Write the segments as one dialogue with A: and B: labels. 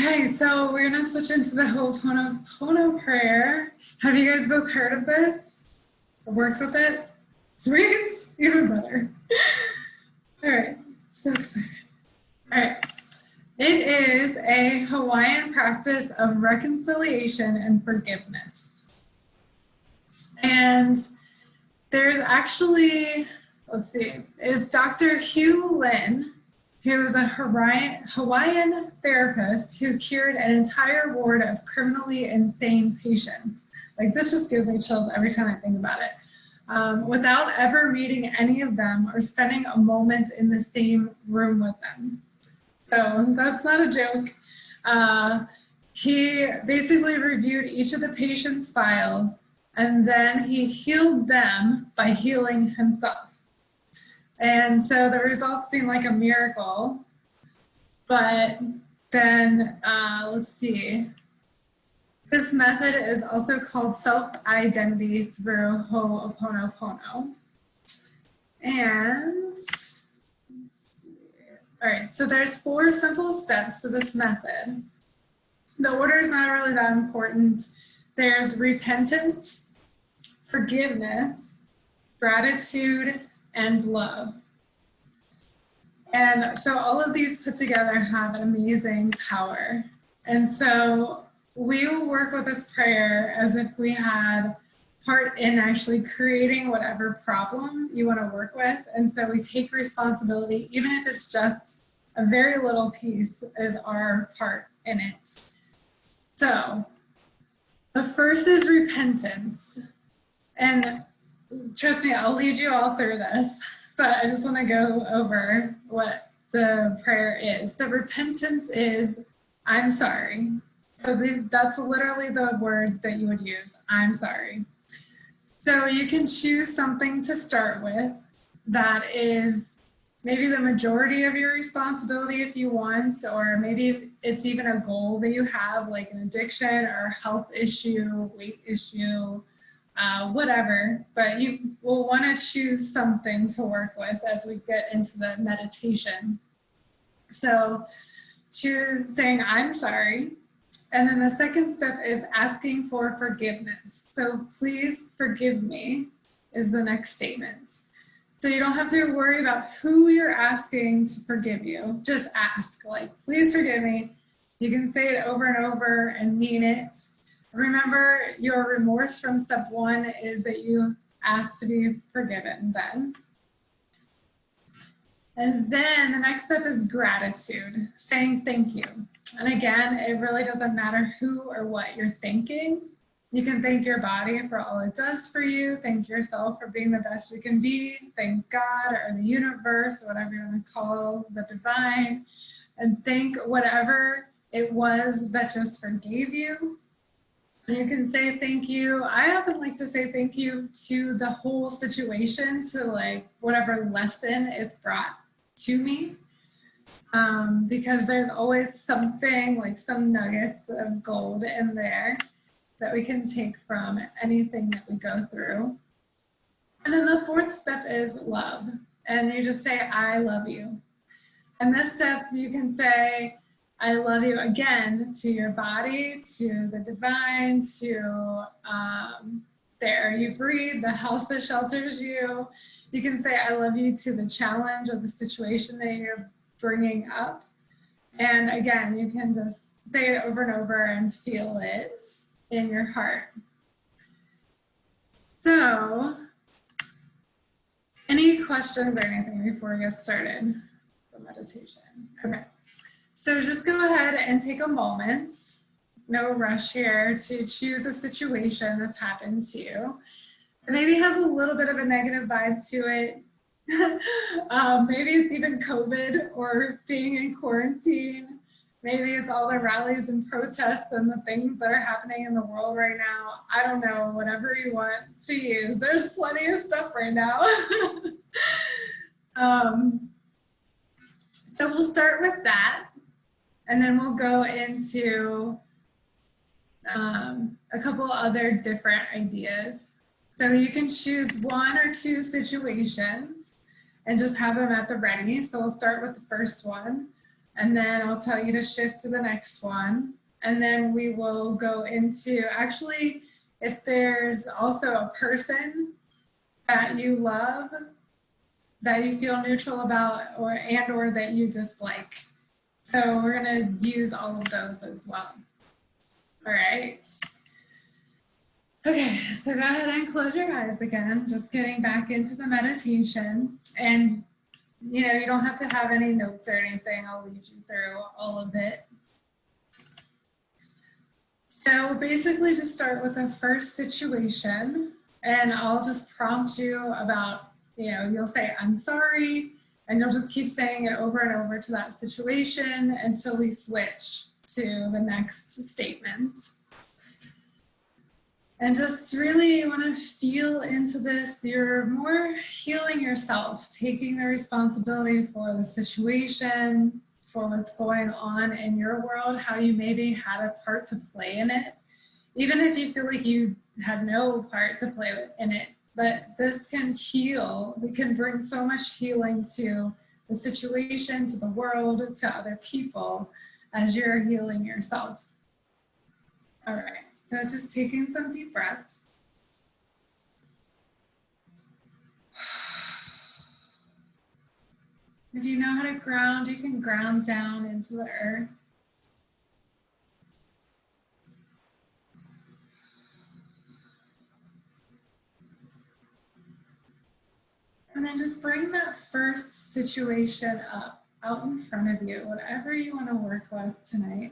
A: Okay, so we're gonna switch into the Ho'oponopono prayer. Have you guys both heard of this? Or worked with it? Sweet, even better. All right, so excited. All right, it is a Hawaiian practice of reconciliation and forgiveness. And there's actually, let's see, is Dr. Hugh Lin, who was a Hawaiian therapist who cured an entire ward of criminally insane patients. Like, this just gives me chills every time I think about it. Without ever meeting any of them or spending a moment in the same room with them. So that's not a joke. He basically reviewed each of the patient's files, and then he healed them by healing himself. And so the results seem like a miracle, but then let's see. This method is also called self-identity through Ho'oponopono. And all right, so there's 4 simple steps to this method. The order is not really that important. There's repentance, forgiveness, gratitude, and love. And so all of these put together have an amazing power. And so we will work with this prayer as if we had part in actually creating whatever problem you want to work with. And so we take responsibility, even if it's just a very little piece is our part in it. So the first is repentance. And trust me, I'll lead you all through this, but I just want to go over what the prayer is. So repentance is, I'm sorry. So that's literally the word that you would use, I'm sorry. So you can choose something to start with that is maybe the majority of your responsibility if you want, or maybe it's even a goal that you have, like an addiction or health issue, weight issue, whatever, but you will want to choose something to work with as we get into the meditation. So choose saying, I'm sorry. And then the second step is asking for forgiveness. So please forgive me is the next statement. So you don't have to worry about who you're asking to forgive you. Just ask, like, please forgive me. You can say it over and over and mean it. Remember, your remorse from step 1 is that you ask to be forgiven then. And then the next step is gratitude, saying thank you. And again, it really doesn't matter who or what you're thanking. You can thank your body for all it does for you. Thank yourself for being the best you can be. Thank God or the universe, or whatever you want to call the divine. And thank whatever it was that just forgave you. And you can say thank you. I often like to say thank you to the whole situation, to like whatever lesson it's brought to me. Because there's always something, like some nuggets of gold in there that we can take from anything that we go through. And then the 4th step is love. And you just say, I love you. And this step, you can say, I love you again to your body, to the divine, to the air you breathe, the house that shelters you. You can say, I love you to the challenge or the situation that you're bringing up. And again, you can just say it over and over and feel it in your heart. So, any questions or anything before we get started for meditation? Okay. So just go ahead and take a moment, no rush here, to choose a situation that's happened to you. It maybe has a little bit of a negative vibe to it. Maybe it's even COVID or being in quarantine. Maybe it's all the rallies and protests and the things that are happening in the world right now. I don't know, whatever you want to use. There's plenty of stuff right now. So we'll start with that. And then we'll go into a couple other different ideas. So you can choose 1 or 2 situations and just have them at the ready. So we'll start with the first one. And then I'll tell you to shift to the next one. And then we will go into, actually, if there's also a person that you love, that you feel neutral about, or that you dislike. So we're gonna use all of those as well. All right. Okay, so go ahead and close your eyes again, just getting back into the meditation. And you know, you don't have to have any notes or anything. I'll lead you through all of it. So basically just start with the first situation, and I'll just prompt you about, you know, you'll say, I'm sorry, and you'll just keep saying it over and over to that situation until we switch to the next statement. And just really want to feel into this. You're more healing yourself, taking the responsibility for the situation, for what's going on in your world, how you maybe had a part to play in it, even if you feel like you had no part to play in it. But this can heal. We can bring so much healing to the situation, to the world, to other people as you're healing yourself. All right. So just taking some deep breaths. If you know how to ground, you can ground down into the earth. And then just bring that first situation up, out in front of you, whatever you want to work with tonight.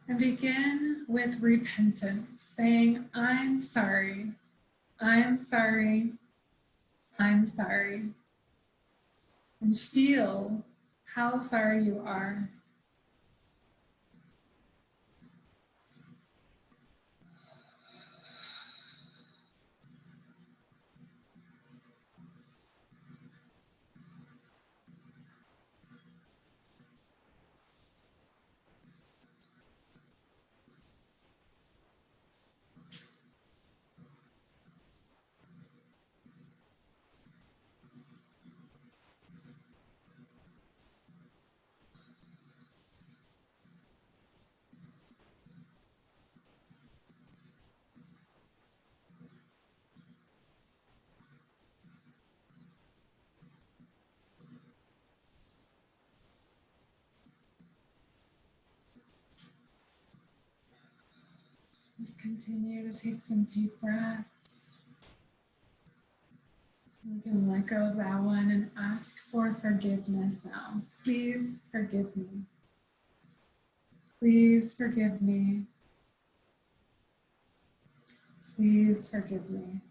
A: And begin with repentance, saying, I'm sorry, I'm sorry, I'm sorry. And feel how sorry you are. Just continue to take some deep breaths. You can let go of that one and ask for forgiveness now. Please forgive me. Please forgive me. Please forgive me.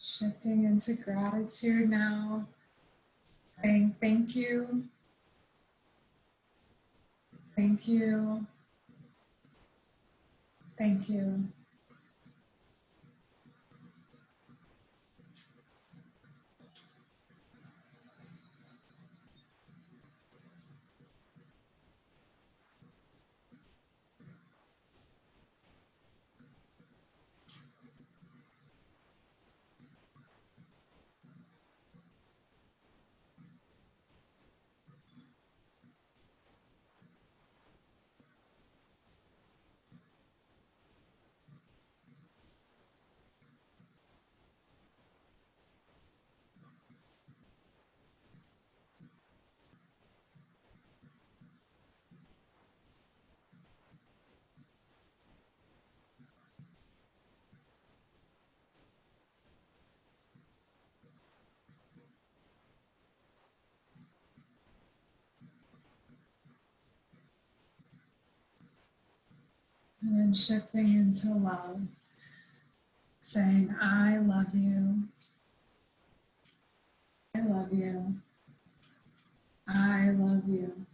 A: Shifting into gratitude now, saying thank you, thank you, thank you. And shifting into love, saying, I love you. I love you. I love you.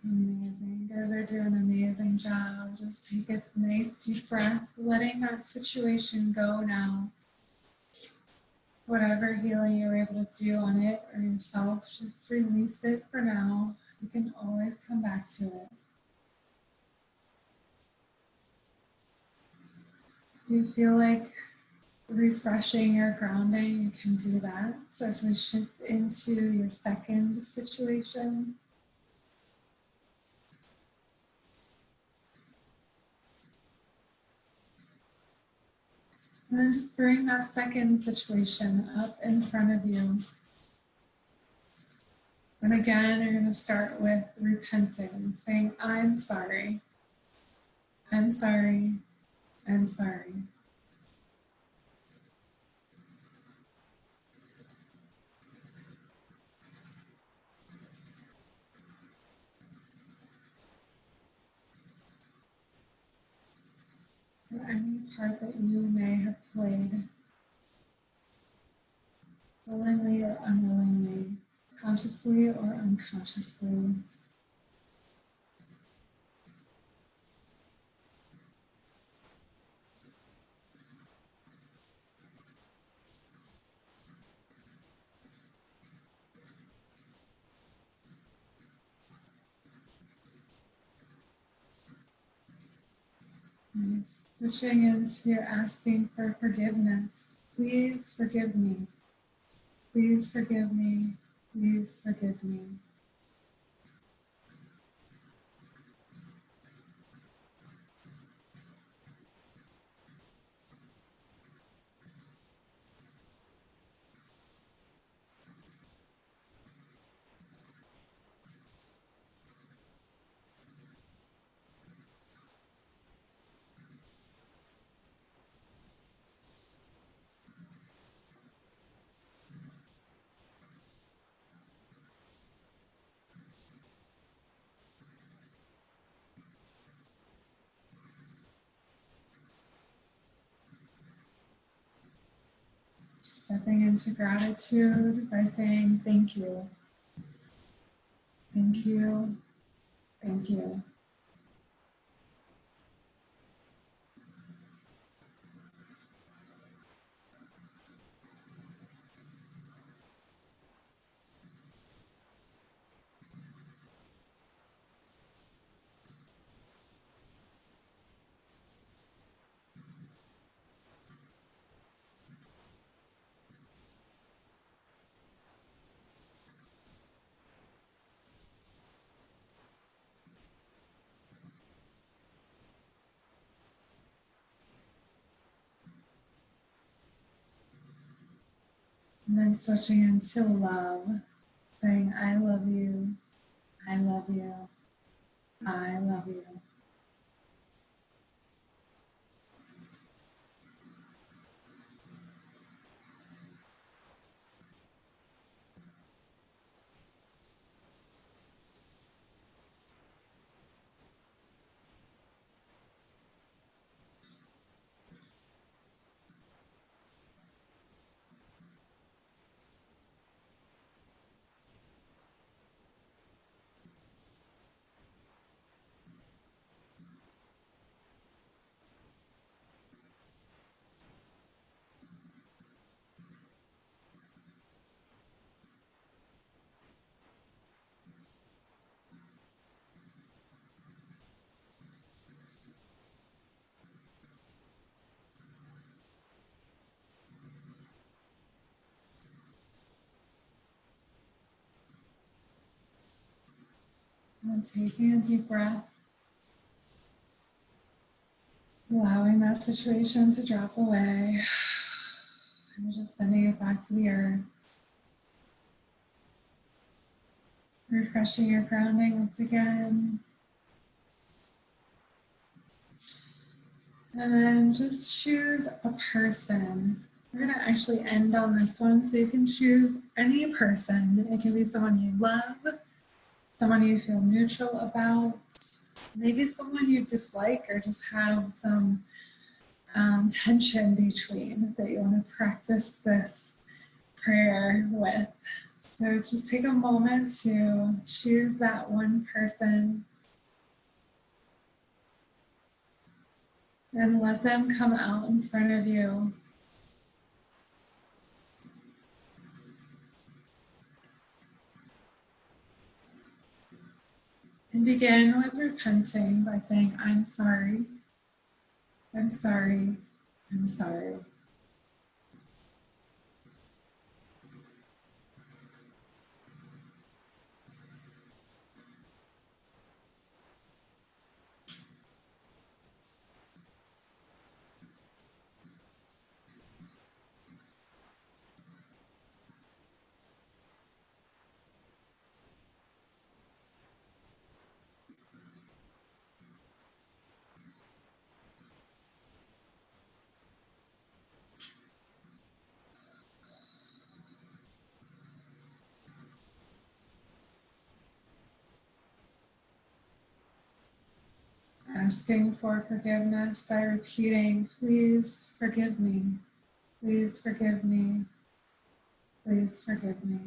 A: Amazing. You guys are doing an amazing job. Just take a nice deep breath, letting that situation go now. Whatever healing you're able to do on it or yourself, just release it for now. You can always come back to it. If you feel like refreshing or grounding, you can do that. So as we shift into your second situation, and then just bring that second situation up in front of you. And again, you're going to start with repenting, saying, I'm sorry. I'm sorry. I'm sorry. For any part that you may have played, willingly or unwillingly, consciously or unconsciously. And switching into your asking for forgiveness. Please forgive me. Please forgive me. Please forgive me. Stepping into gratitude by saying thank you. Thank you. Thank you. And then switching into love, saying I love you. I love you. I love you. taking a deep breath, allowing that situation to drop away, and just sending it back to the earth. Refreshing your grounding once again. And then just choose a person. We're going to actually end on this one, so you can choose any person. It can be someone you love, someone you feel neutral about, maybe someone you dislike or just have some tension between that you want to practice this prayer with. So just take a moment to choose that one person and let them come out in front of you. And begin with repenting by saying, I'm sorry, I'm sorry, I'm sorry. Asking for forgiveness by repeating, please forgive me, please forgive me, please forgive me.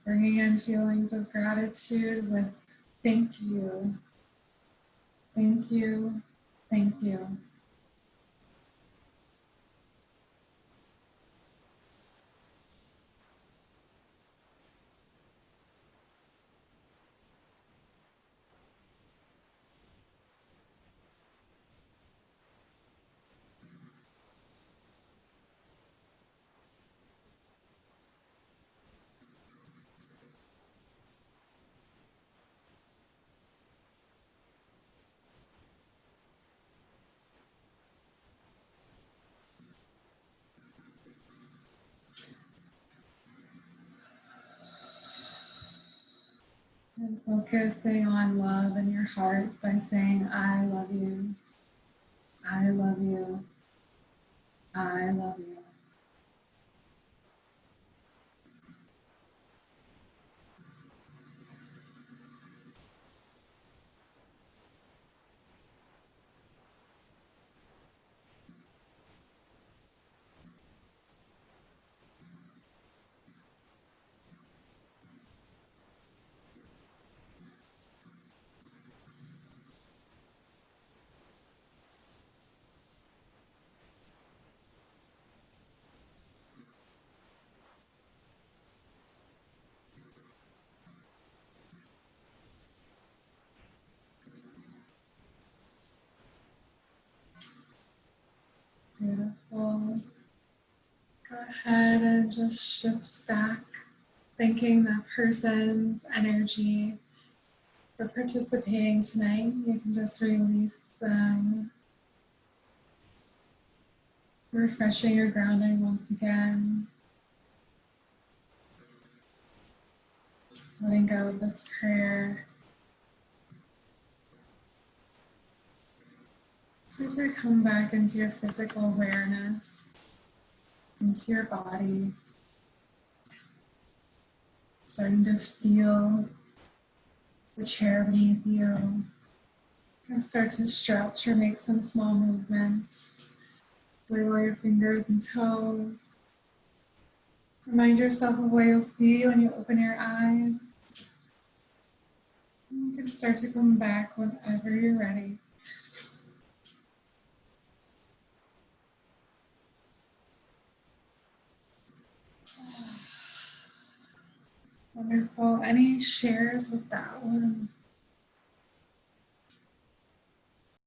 A: Bringing in feelings of gratitude with thank you, thank you, thank you. And focusing on love in your heart by saying, I love you, I love you, I love you. Beautiful. Go ahead and just shift back, thanking that person's energy for participating tonight. You can just release them, refreshing your grounding once again, letting go of this prayer. So to come back into your physical awareness, into your body, starting to feel the chair beneath you. And start to stretch or make some small movements. Wiggle your fingers and toes. Remind yourself of what you'll see when you open your eyes. You can start to come back whenever you're ready. Wonderful. Any shares with that one?